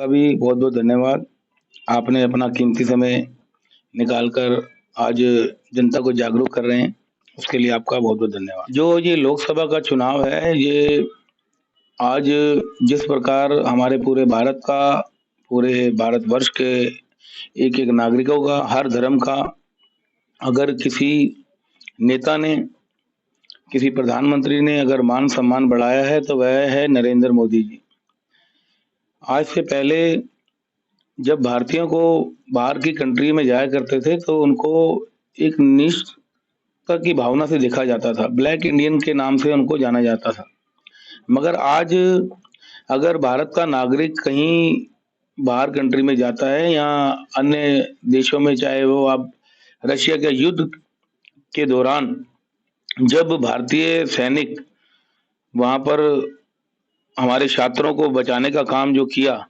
आपका भी बहुत-बहुत धन्यवाद। आपने अपना कीमती समय निकाल कर आज जनता को जागरूक कर रहे हैं, उसके लिए आपका बहुत-बहुत धन्यवाद। जो ये लोकसभा का चुनाव है, ये आज जिस प्रकार हमारे पूरे भारतवर्ष के एक-एक नागरिकों का, हर धर्म का अगर किसी नेता ने, किसी प्रधानमंत्री ने अगर मान-सम्मान बढ़ाया है, तो वह है नरेंद्र मोदी जी। आज से पहले जब भारतीयों को बाहर की कंट्री में जाया करते थे, तो उनको एक नीचता की भावना से देखा जाता था। ब्लैक इंडियन के नाम से उनको जाना जाता था। मगर आज अगर भारत का नागरिक कहीं बाहर कंट्री में जाता है या अन्य देशों में, चाहे वो आप रशिया के युद्ध के दौरान जब भारतीय सैनिक वहाँ पर हमारे छात्रों को बचाने का काम जो किया,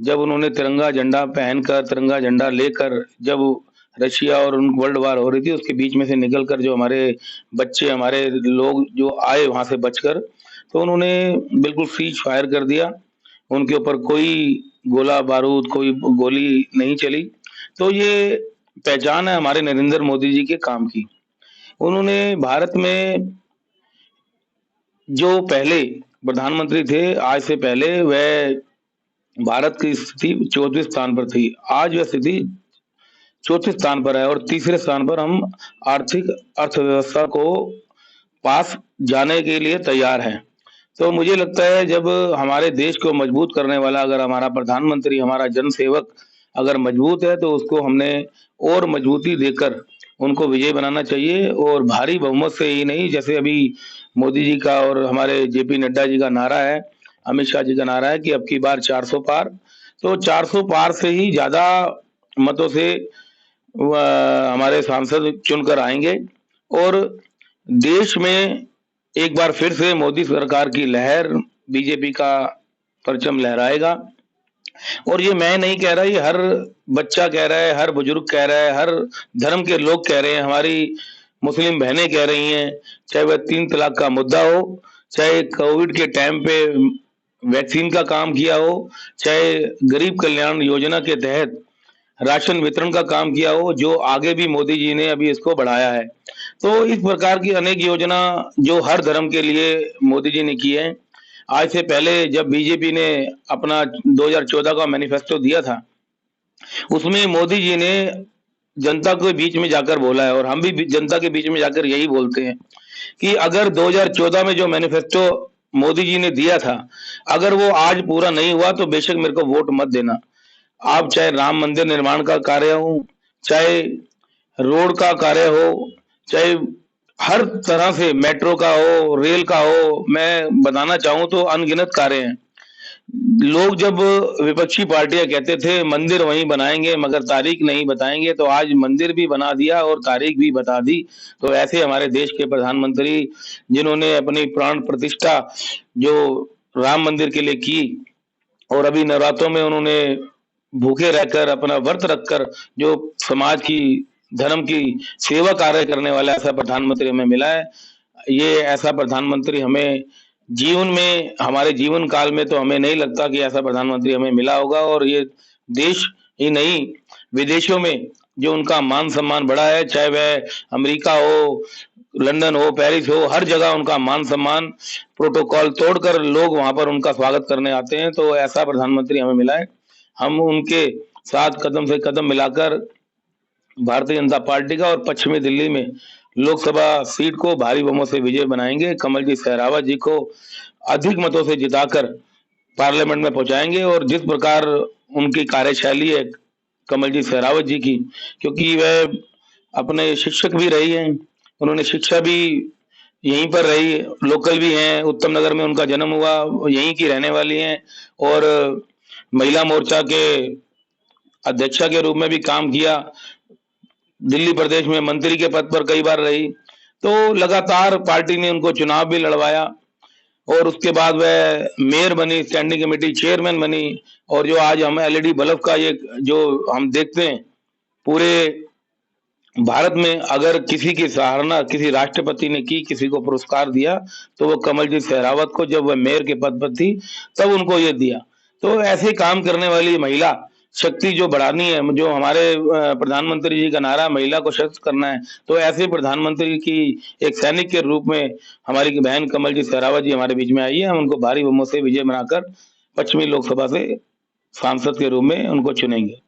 जब उन्होंने तिरंगा झंडा पहनकर, तिरंगा झंडा लेकर जब रशिया और उन वर्ल्ड वार हो रही थी, उसके बीच में से निकलकर जो हमारे बच्चे, हमारे लोग जो आए वहाँ से बचकर, तो उन्होंने बिल्कुल सीज़ फायर कर दिया। उनके ऊपर कोई गोला-बारूद, कोई गोली नहीं चली। तो ये पहचान है हमारे नरेंद्र मोदी जी के काम की। उन्होंने भारत में जो पहले प्रधानमंत्री थे, आज से पहले वह भारत की स्थिति 34 स्थान पर थी। आज वह स्थिति 34 स्थान पर है और तीसरे स्थान पर हम आर्थिक अर्थव्यवस्था को पास जाने के लिए तैयार हैं। तो मुझे लगता है जब हमारे देश को मजबूत करने वाला अगर हमारा प्रधानमंत्री, हमारा जनसेवक अगर मजबूत है, तो उसको हमने और मजबूती देकर उनको विजयी बनाना चाहिए और भारी बहुमत से ही नहीं, जैसे अभी मोदी जी का और हमारे जेपी नड्डा जी का नारा है, अमित शाह जी का नारा है कि अब की बार 400 पार। तो 400 पार से ही ज़्यादा मतों से हमारे सांसद चुनकर आएँगे और देश में एक बार फिर से मोदी सरकार की लहर, बीजेपी का परचम लहराएगा। और ये मैं नहीं कह रहा, ये हर बच्चा कह रहा है, हर बुजुर्ग कह रहा है, हर धर्म के लोग कह रहे हैं, हमारी मुस्लिम बहनें कह रही हैं, चाहे वह 3 तलाक का मुद्दा हो, चाहे कोविड के टाइम पे वैक्सीन का काम किया हो, चाहे गरीब कल्याण योजना के तहत राशन वितरण का काम किया हो, जो आगे भी मोदी जी ने अभी इसको बढ़ाया है। तो इस प्रकार की अनेक योजना जो हर धर्म के लिए मोदी जी ने की है। आज से पहले जब बीजेपी ने अपना 2014 का मैनिफेस्टो दिया था, उसमें मोदी जी ने जनता के बीच में जाकर बोला है और हम भी जनता के बीच में जाकर यही बोलते हैं कि अगर 2014 में जो मैनिफेस्टो मोदी जी ने दिया था, अगर वो आज पूरा नहीं हुआ तो बेशक मेरे को वोट मत देना। आप चाहे राम मंदिर निर्माण का कार्य हो, चाहे रोड का कार्य हो, चाहे हर तरह से मेट्रो का हो, रेल का हो, मैं बताना चाहूँ तो अनगिनत कार्य हैं। लोग जब विपक्षी पार्टियाँ कहते थे मंदिर वहीं बनाएँगे मगर तारीख नहीं बताएँगे, तो आज मंदिर भी बना दिया और तारीख भी बता दी। तो ऐसे हमारे देश के प्रधानमंत्री जिन्होंने अपनी प्राण प्रतिष्ठा जो राम मंदिर के लिए की और अभी नवरात्रों में उन्होंने भूखे रहकर अपना व्रत रखकर जो समाज की, धर्म की सेवा कार्य करने वाला ऐसा प्रधानमंत्री हमें मिला है। ये ऐसा प्रधानमंत्री हमें जीवन में, हमारे जीवन काल में तो हमें नहीं लगता कि ऐसा प्रधानमंत्री हमें मिला होगा और ये देश ही नहीं, विदेशों में जो उनका मान-सम्मान बढ़ा है, चाहे वह अमेरिका हो, लंदन हो, पेरिस हो, हर जगह उनका मान-सम्मान प्रोटोकॉल तोड़कर लोग वहाँ पर उनका स्वागत करने आते हैं। तो ऐसा प्रधानमंत्री हमें मिला है। हम उनके साथ कदम से कदम मिलाकर भारतीय जनता पार्टी का और पश्चिमी दिल्ली में लोकसभा सीट को भारी बहुमत से विजय बनाएंगे। कमलजीत सहरावत जी को अधिक मतों से जिताकर पार्लियामेंट में पहुंचाएंगे और जिस प्रकार उनकी कार्यशैली है कमलजीत सहरावत जी की, क्योंकि वह अपने शिक्षक भी रही हैं, उन्होंने शिक्षा भी यहीं पर रही, लोकल भी हैं, उत्तम नगर में उनका जन्म हुआ, यहीं की रहने वाली हैं और महिला मोर्चा के अध्यक्षा के रूप में भी काम किया। दिल्ली प्रदेश में मंत्री के पद पर कई बार रही। तो लगातार पार्टी ने उनको चुनाव भी लड़वाया और उसके बाद वह मेयर बनी, स्टैंडिंग कमेटी चेयरमैन बनी और जो आज हम एलईडी बल्ब का ये जो हम देखते हैं, पूरे भारत में अगर किसी की सराहना किसी राष्ट्रपति ने की, किसी को पुरस्कार दिया, तो वो कमलजीत सहरावत को, जब वह मेयर के पद पर थी, तब उनको ये दिया। तो ऐसे काम करने वाली महिला शक्ति जो बढ़ानी है, जो हमारे प्रधानमंत्री जी का नारा महिला को सशक्त करना है, तो ऐसे प्रधानमंत्री की एक सैनिक के रूप में हमारी बहन कमलजीत सहरावत जी हमारे बीच में आई है। हम उनको भारी बहुमत से विजय बनाकर पश्चिमी लोकसभा से सांसद के रूप में उनको चुनेंगे।